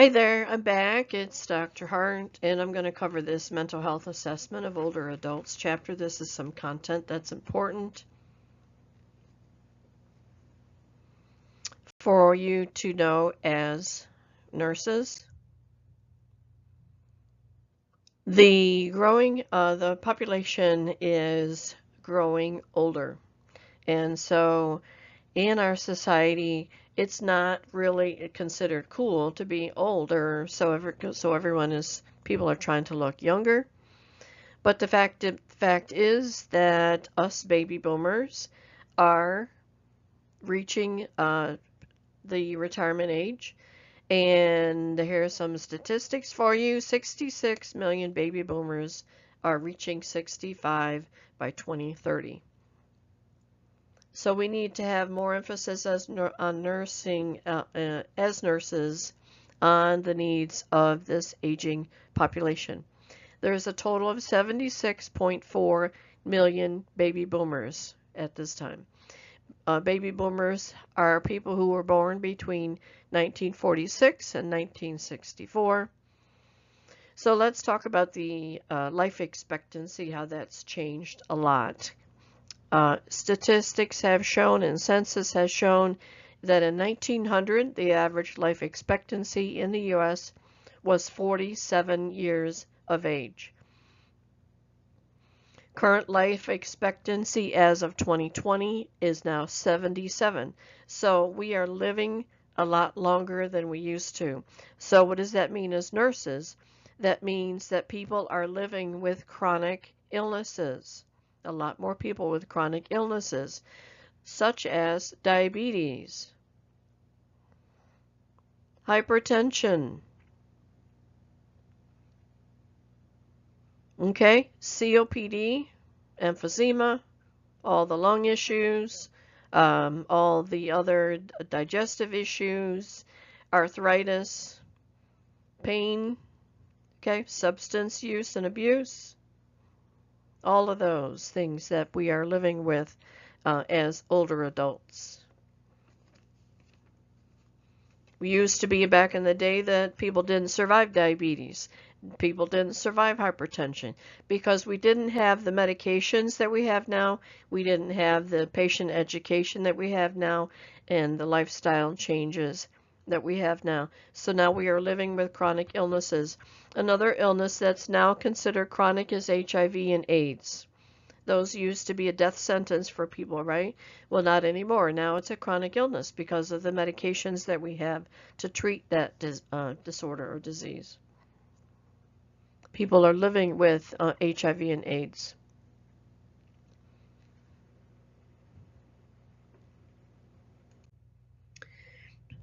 Hey there, I'm back. It's Dr. Hart, and I'm going to cover this mental health assessment of older adults chapter. This is some content that's important for you to know as nurses. The population is growing older, and so in our society, it's not really considered cool to be older. So people are trying to look younger. But the fact is that us baby boomers are reaching the retirement age. And here are some statistics for you. 66 million baby boomers are reaching 65 by 2030. So we need to have more emphasis on nursing, as nurses, on the needs of this aging population. There's a total of 76.4 million baby boomers at this time. Baby boomers are people who were born between 1946 and 1964. So let's talk about the life expectancy, how that's changed a lot. Statistics have shown and census has shown that in 1900, the average life expectancy in the U.S. was 47 years of age. Current life expectancy as of 2020 is now 77. So we are living a lot longer than we used to. So what does that mean as nurses? That means that people are living with chronic illnesses. A lot more people with chronic illnesses, such as diabetes, hypertension, COPD, emphysema, all the lung issues, all the other digestive issues, arthritis, pain, substance use and abuse, all of those things that we are living with as older adults. We used to be back in the day that people didn't survive diabetes. People didn't survive hypertension because we didn't have the medications that we have now. We didn't have the patient education that we have now and the lifestyle changes that we have now. So now we are living with chronic illnesses. Another illness that's now considered chronic is HIV and AIDS. Those used to be a death sentence for people, right? Well, not anymore. Now it's a chronic illness because of the medications that we have to treat that disorder or disease. People are living with HIV and AIDS.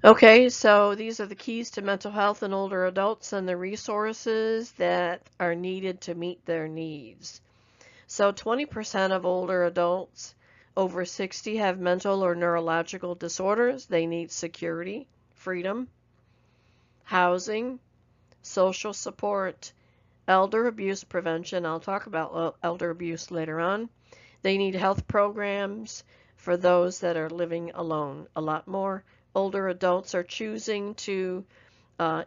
Okay, so these are the keys to mental health in older adults and the resources that are needed to meet their needs. So 20% of older adults over 60 have mental or neurological disorders. They need security, freedom, housing, social support, elder abuse prevention. I'll talk about elder abuse later on. They need health programs for those that are living alone. A lot more older adults are choosing to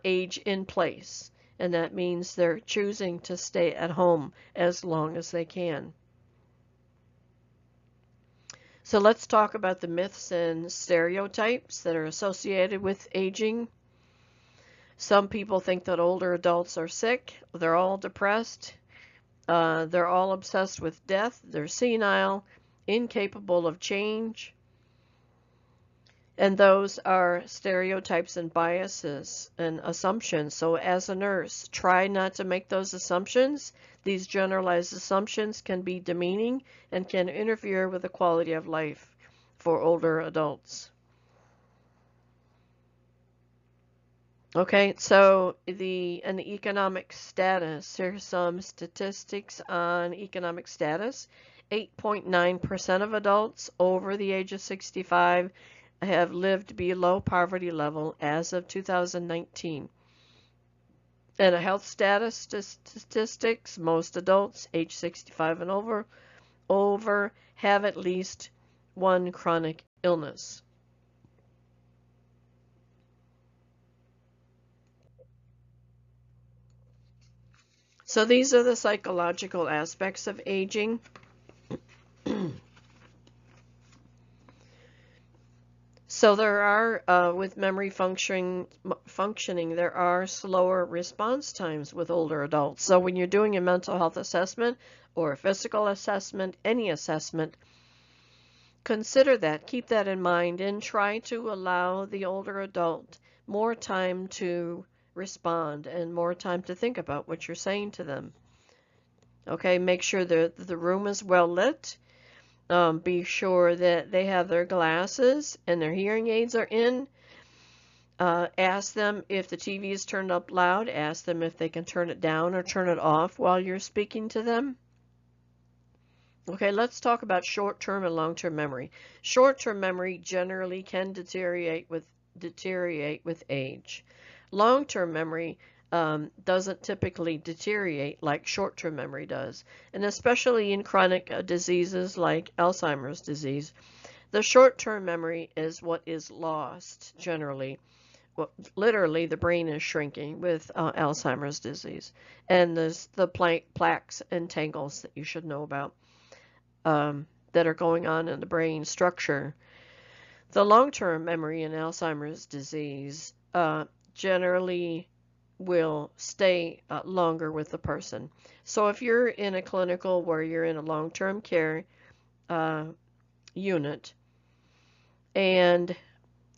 age in place, and that means they're choosing to stay at home as long as they can. So let's talk about the myths and stereotypes that are associated with aging. Some people think that older adults are sick. They're all depressed. They're all obsessed with death. They're senile, incapable of change. And those are stereotypes and biases and assumptions. So as a nurse, try not to make those assumptions. These generalized assumptions can be demeaning and can interfere with the quality of life for older adults. Okay, so the economic status. Here's some statistics on economic status. 8.9% of adults over the age of 65 have lived below poverty level as of 2019. And a health status statistics, most adults age 65 and over have at least one chronic illness. So these are the psychological aspects of aging. So there are, with memory functioning, there are slower response times with older adults. So when you're doing a mental health assessment or a physical assessment, any assessment, consider that, keep that in mind, and try to allow the older adult more time to respond and more time to think about what you're saying to them. Okay, make sure that the room is well lit. Be sure that they have their glasses and their hearing aids are in. Ask them if the TV is turned up loud. Ask them if they can turn it down or turn it off while you're speaking to them. Okay, let's talk about short-term and long-term memory. Short-term memory generally can deteriorate with age. Long-term memory doesn't typically deteriorate like short-term memory does, and especially in chronic diseases like Alzheimer's disease. The short-term memory is what is lost generally. Well, literally, the brain is shrinking with Alzheimer's disease, and there's the plaques and tangles that you should know about that are going on in the brain structure. The long-term memory in Alzheimer's disease generally will stay longer with the person. So if you're in a clinical where you're in a long-term care unit and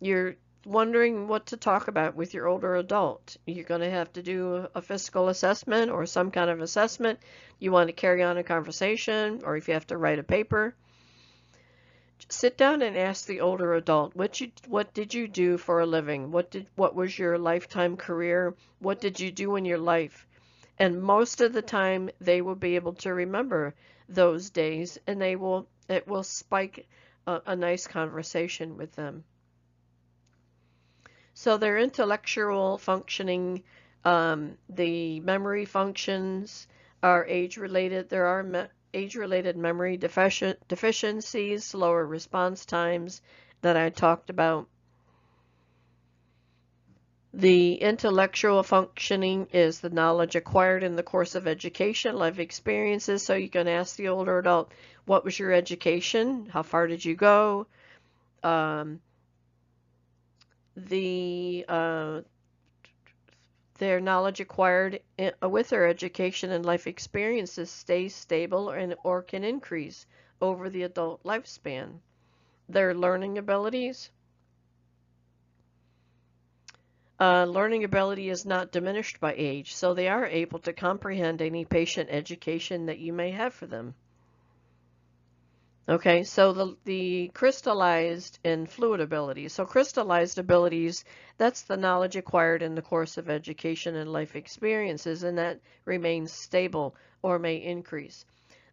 you're wondering what to talk about with your older adult, you're going to have to do a physical assessment or some kind of assessment. You want to carry on a conversation, or if you have to write a paper, sit down and ask the older adult, what did you do for a living? What was your lifetime career? What did you do in your life? And most of the time they will be able to remember those days, and it will spike a nice conversation with them. So their intellectual functioning, the memory functions are age-related. There are age-related memory deficiencies, slower response times that I talked about. The intellectual functioning is the knowledge acquired in the course of education, life experiences. So you can ask the older adult, what was your education? How far did you go? Their knowledge acquired with their education and life experiences stays stable or can increase over the adult lifespan. Their learning abilities. Learning ability is not diminished by age, so they are able to comprehend any patient education that you may have for them. Okay, so the crystallized and fluid abilities. So crystallized abilities, that's the knowledge acquired in the course of education and life experiences, and that remains stable or may increase.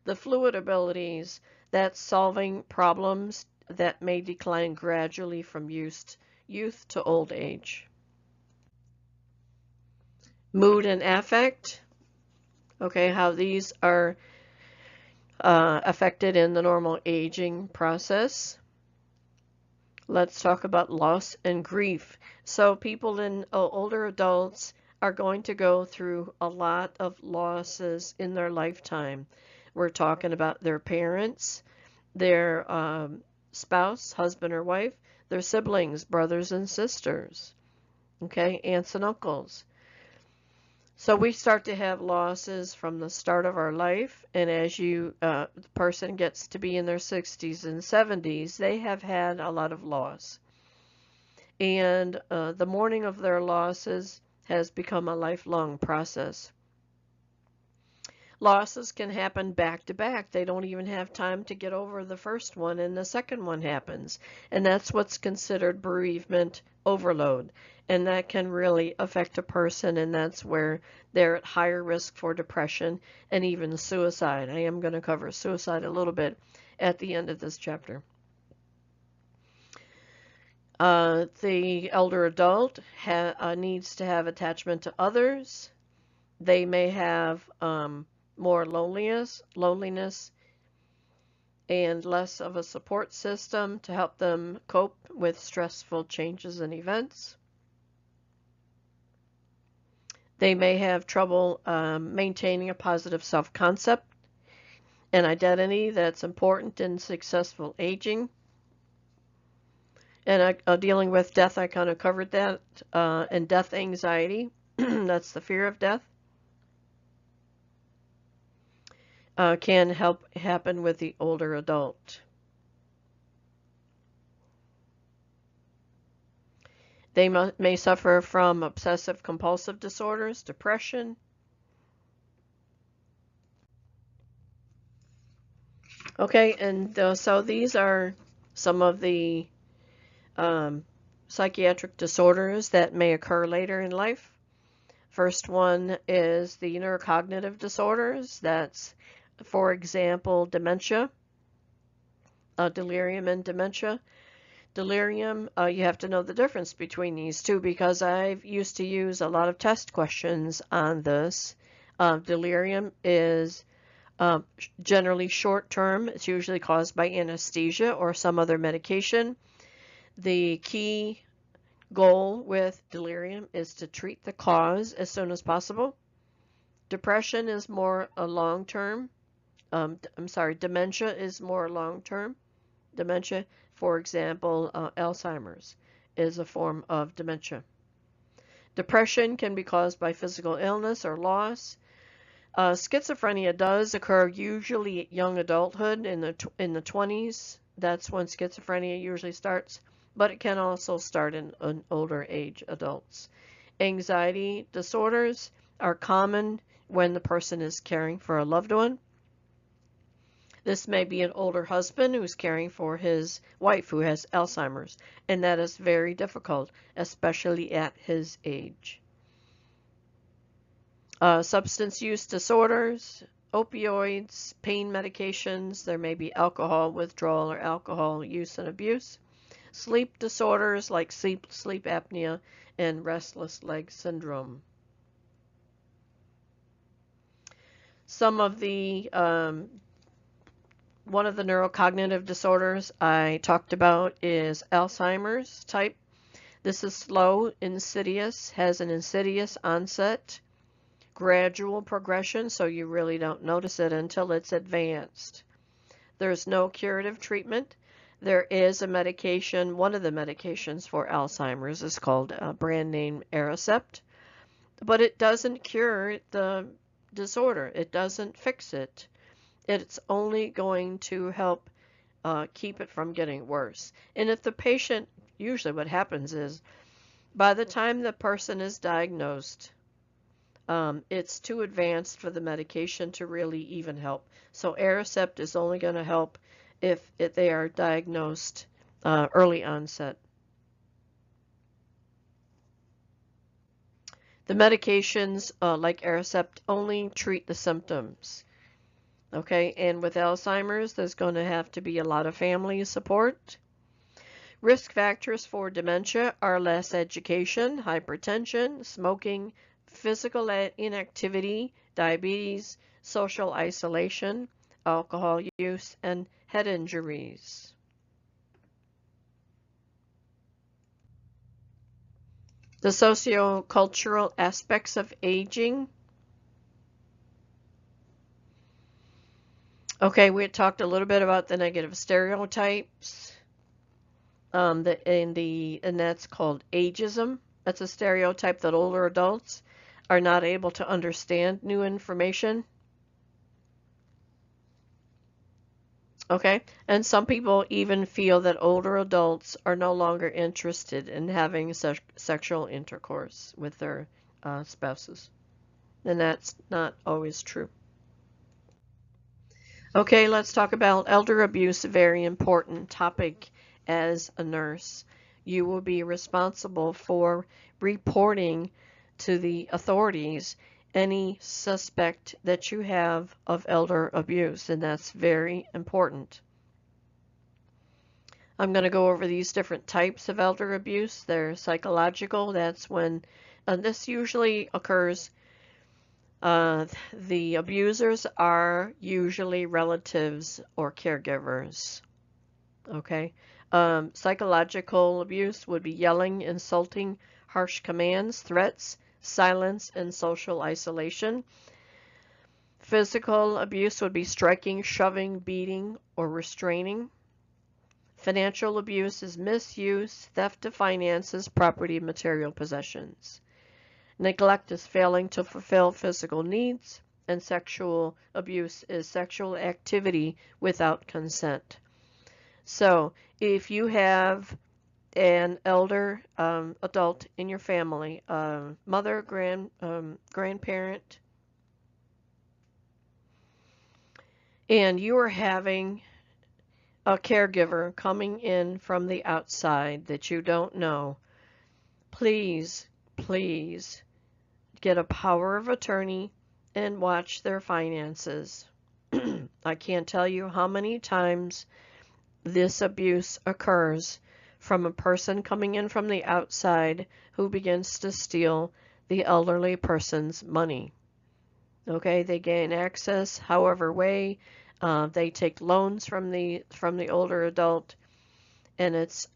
The fluid abilities, that's solving problems that may decline gradually from youth to old age. Mood and affect, okay, how these are affected in the normal aging process. Let's talk about loss and grief. So people in older adults are going to go through a lot of losses in their lifetime. We're talking about their parents, their spouse, husband or wife, their siblings, brothers and sisters, okay, aunts and uncles. So we start to have losses from the start of our life, and as the person gets to be in their 60s and 70s, they have had a lot of loss. And the mourning of their losses has become a lifelong process. Losses can happen back to back. They don't even have time to get over the first one, and the second one happens. And that's what's considered bereavement overload. And that can really affect a person, and that's where they're at higher risk for depression and even suicide. I am going to cover suicide a little bit at the end of this chapter. The elder adult needs to have attachment to others. They may have more loneliness and less of a support system to help them cope with stressful changes and events. They may have trouble maintaining a positive self-concept and identity that's important in successful aging. And dealing with death, I kind of covered that, and death anxiety, that's the fear of death, can help happen with the older adult. They may suffer from obsessive compulsive disorders, depression. Okay, and so these are some of the psychiatric disorders that may occur later in life. First one is the neurocognitive disorders. That's, for example, dementia, delirium and dementia. Delirium, you have to know the difference between these two because I've used to use a lot of test questions on this. Delirium is generally short term. It's usually caused by anesthesia or some other medication. The key goal with delirium is to treat the cause as soon as possible. Depression is more a long-term. Dementia is more long-term. Dementia, for example, Alzheimer's is a form of dementia. Depression can be caused by physical illness or loss. Schizophrenia does occur usually at young adulthood in the 20s. That's when schizophrenia usually starts, but it can also start in older age adults. Anxiety disorders are common when the person is caring for a loved one. This may be an older husband who's caring for his wife who has Alzheimer's, and that is very difficult, especially at his age. Substance use disorders, opioids, pain medications, there may be alcohol withdrawal or alcohol use and abuse. Sleep disorders like sleep apnea and restless leg syndrome. Some of the one of the neurocognitive disorders I talked about is Alzheimer's type. This is slow, insidious, has an insidious onset, gradual progression, so you really don't notice it until it's advanced. There's no curative treatment. There is a medication, one of the medications for Alzheimer's is called brand name Aricept, but it doesn't cure the disorder. It doesn't fix it. It's only going to help keep it from getting worse. And if the patient, usually what happens is, by the time the person is diagnosed, it's too advanced for the medication to really even help. So Aricept is only going to help if they are diagnosed early onset. The medications like Aricept only treat the symptoms. Okay, and with Alzheimer's, there's going to have to be a lot of family support. Risk factors for dementia are less education, hypertension, smoking, physical inactivity, diabetes, social isolation, alcohol use, and head injuries. The sociocultural aspects of aging. Okay, we had talked a little bit about the negative stereotypes, and that's called ageism. That's a stereotype that older adults are not able to understand new information. Okay, and some people even feel that older adults are no longer interested in having sexual intercourse with their spouses, and that's not always true. Okay, let's talk about elder abuse, a very important topic as a nurse. You will be responsible for reporting to the authorities any suspect that you have of elder abuse, and that's very important. I'm going to go over these different types of elder abuse. They're psychological. That's when this usually occurs. The abusers are usually relatives or caregivers. Okay. Psychological abuse would be yelling, insulting, harsh commands, threats, silence and social isolation. Physical abuse would be striking, shoving, beating, or restraining. Financial abuse is misuse, theft of finances, property, and material possessions. Neglect is failing to fulfill physical needs, and sexual abuse is sexual activity without consent. So, if you have an elder adult in your family, mother, grandparent, and you are having a caregiver coming in from the outside that you don't know, please, please get a power of attorney and watch their finances. I can't tell you how many times this abuse occurs from a person coming in from the outside who begins to steal the elderly person's money. Okay, they gain access however way. They take loans from the older adult, and it's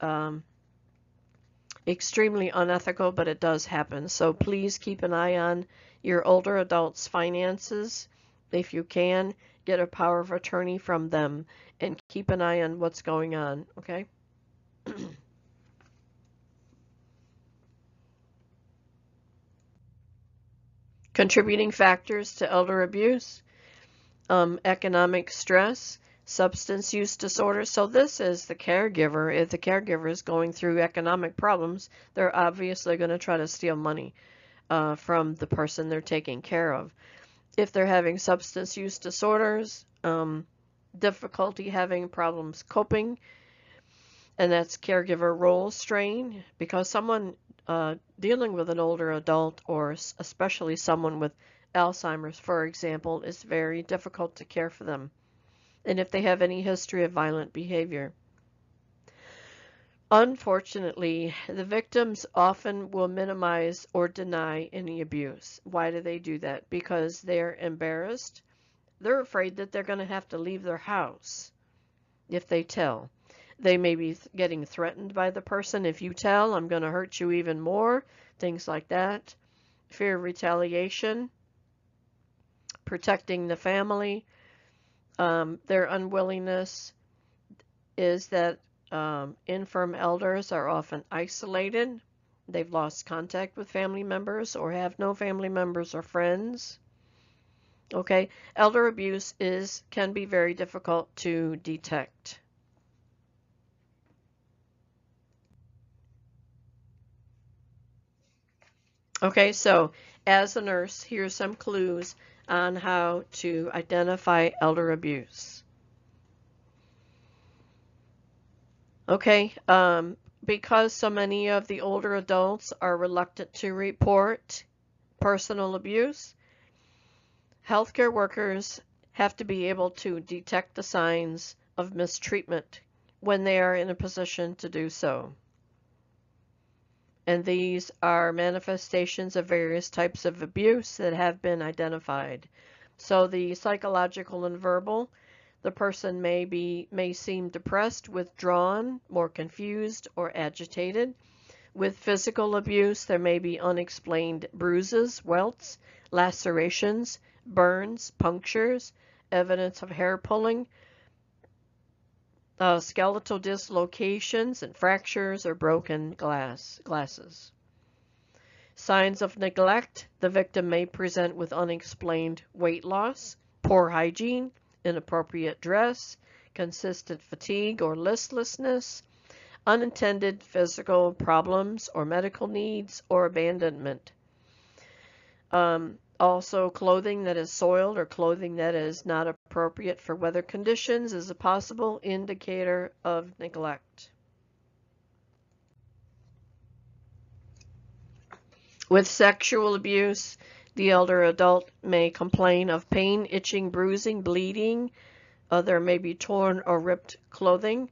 extremely unethical, but it does happen. So please keep an eye on your older adults' finances. If you can, get a power of attorney from them and keep an eye on what's going on, okay? Contributing factors to elder abuse, economic stress, substance use disorder. So this is the caregiver. If the caregiver is going through economic problems, they're obviously going to try to steal money from the person they're taking care of. If they're having substance use disorders, difficulty having problems coping, and that's caregiver role strain, because someone dealing with an older adult, or especially someone with Alzheimer's, for example, is very difficult to care for them. And if they have any history of violent behavior. Unfortunately, the victims often will minimize or deny any abuse. Why do they do that? Because they're embarrassed. They're afraid that they're going to have to leave their house if they tell. They may be getting threatened by the person. If you tell, I'm going to hurt you even more. Things like that. Fear of retaliation. Protecting the family. Their unwillingness is that infirm elders are often isolated. They've lost contact with family members or have no family members or friends. Okay, elder abuse can be very difficult to detect. Okay, so as a nurse, here's some clues on how to identify elder abuse. Okay, because so many of the older adults are reluctant to report personal abuse, healthcare workers have to be able to detect the signs of mistreatment when they are in a position to do so. And these are manifestations of various types of abuse that have been identified. So the psychological and verbal, the person may seem depressed, withdrawn, more confused, or agitated. With physical abuse, there may be unexplained bruises, welts, lacerations, burns, punctures, evidence of hair pulling, skeletal dislocations and fractures or broken glasses. Signs of neglect. The victim may present with unexplained weight loss, poor hygiene, inappropriate dress, consistent fatigue or listlessness, unintended physical problems or medical needs, or abandonment. Also, clothing that is soiled or clothing that is not appropriate for weather conditions is a possible indicator of neglect. With sexual abuse, the elder adult may complain of pain, itching, bruising, bleeding. There may be torn or ripped clothing.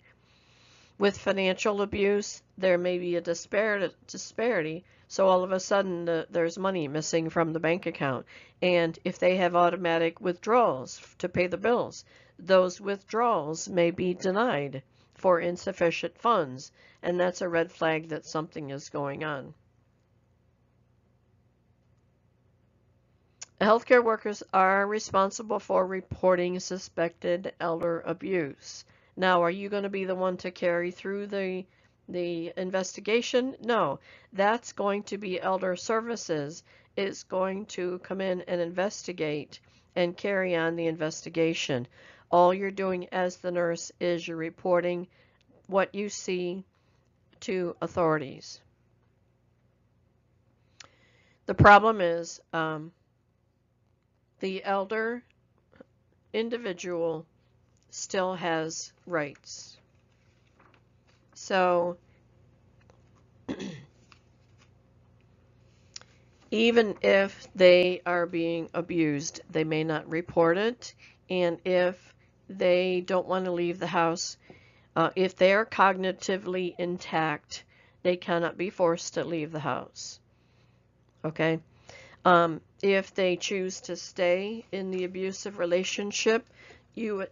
With financial abuse, there may be a disparity. So all of a sudden, there's money missing from the bank account. And if they have automatic withdrawals to pay the bills, those withdrawals may be denied for insufficient funds. And that's a red flag that something is going on. Healthcare workers are responsible for reporting suspected elder abuse. Now, are you going to be the one to carry through the investigation? No, that's going to be elder services is going to come in and investigate and carry on the investigation. All you're doing as the nurse is you're reporting what you see to authorities. The problem is the elder individual still has rights. So even if they are being abused, they may not report it. And if they don't want to leave the house, if they are cognitively intact, they cannot be forced to leave the house. Okay? If they choose to stay in the abusive relationship, you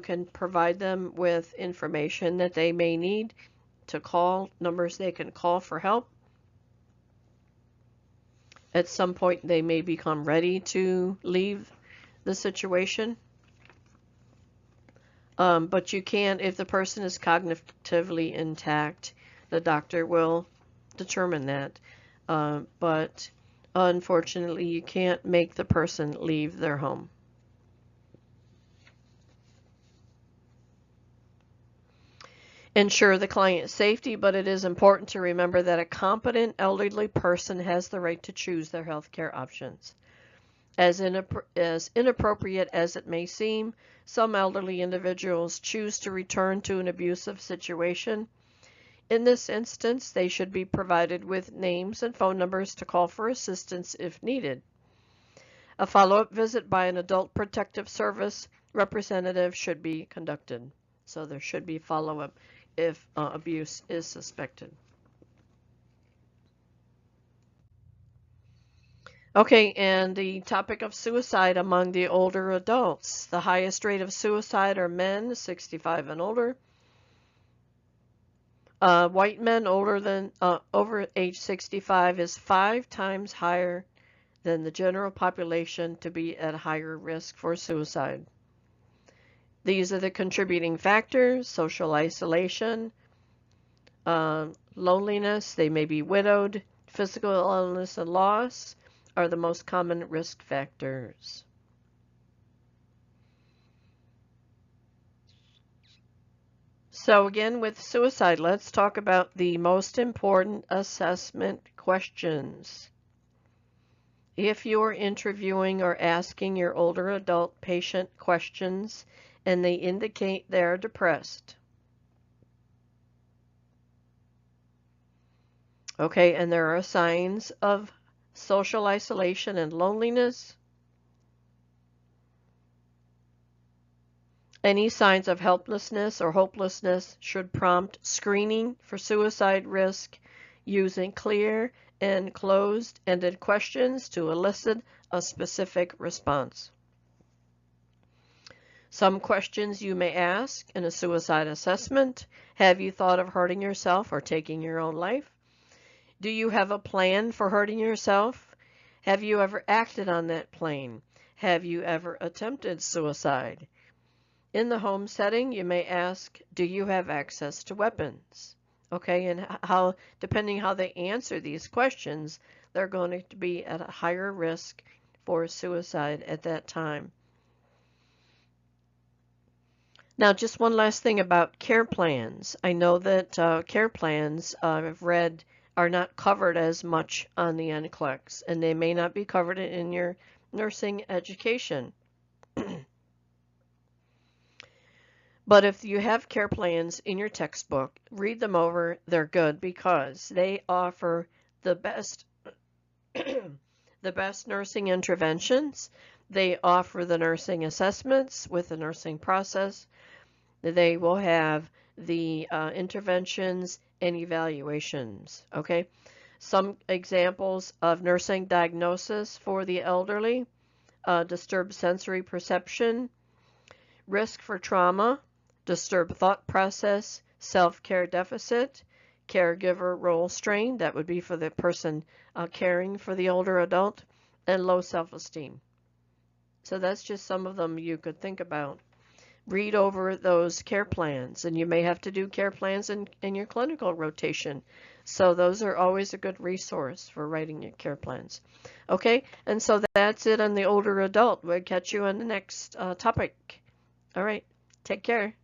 can provide them with information that they may need to call, numbers they can call for help. At some point, they may become ready to leave the situation. But you can, if the person is cognitively intact, the doctor will determine that. But unfortunately, you can't make the person leave their home. Ensure the client's safety, but it is important to remember that a competent elderly person has the right to choose their healthcare options. As inappropriate as it may seem, some elderly individuals choose to return to an abusive situation. In this instance, they should be provided with names and phone numbers to call for assistance if needed. A follow-up visit by an adult protective service representative should be conducted. So there should be follow-up if abuse is suspected. Okay, and the topic of suicide among the older adults. The highest rate of suicide are men 65 and older. White men over age 65 is 5 times higher than the general population to be at higher risk for suicide. These are the contributing factors: social isolation, loneliness, they may be widowed, physical illness and loss are the most common risk factors. So again, with suicide, let's talk about the most important assessment questions. If you're interviewing or asking your older adult patient questions and they indicate they're depressed, okay, and there are signs of social isolation and loneliness, any signs of helplessness or hopelessness should prompt screening for suicide risk using clear and closed-ended questions to elicit a specific response. Some questions you may ask in a suicide assessment: have you thought of hurting yourself or taking your own life? Do you have a plan for hurting yourself? Have you ever acted on that plan? Have you ever attempted suicide? In the home setting, you may ask, do you have access to weapons? Okay, and how, depending how they answer these questions, they're going to be at a higher risk for suicide at that time. Now, just one last thing about care plans. I know that care plans, I've read, are not covered as much on the NCLEX, and they may not be covered in your nursing education. But if you have care plans in your textbook, read them over. They're good because they offer the best the best nursing interventions. They offer the nursing assessments with the nursing process. They will have the interventions and evaluations. Okay, some examples of nursing diagnosis for the elderly: disturbed sensory perception, risk for trauma, disturbed thought process, self-care deficit, caregiver role strain, that would be for the person caring for the older adult, and low self-esteem. So that's just some of them you could think about. Read over those care plans, and you may have to do care plans in your clinical rotation. So those are always a good resource for writing your care plans. Okay, and so that's it on the older adult. We'll catch you on the next topic. All right, take care.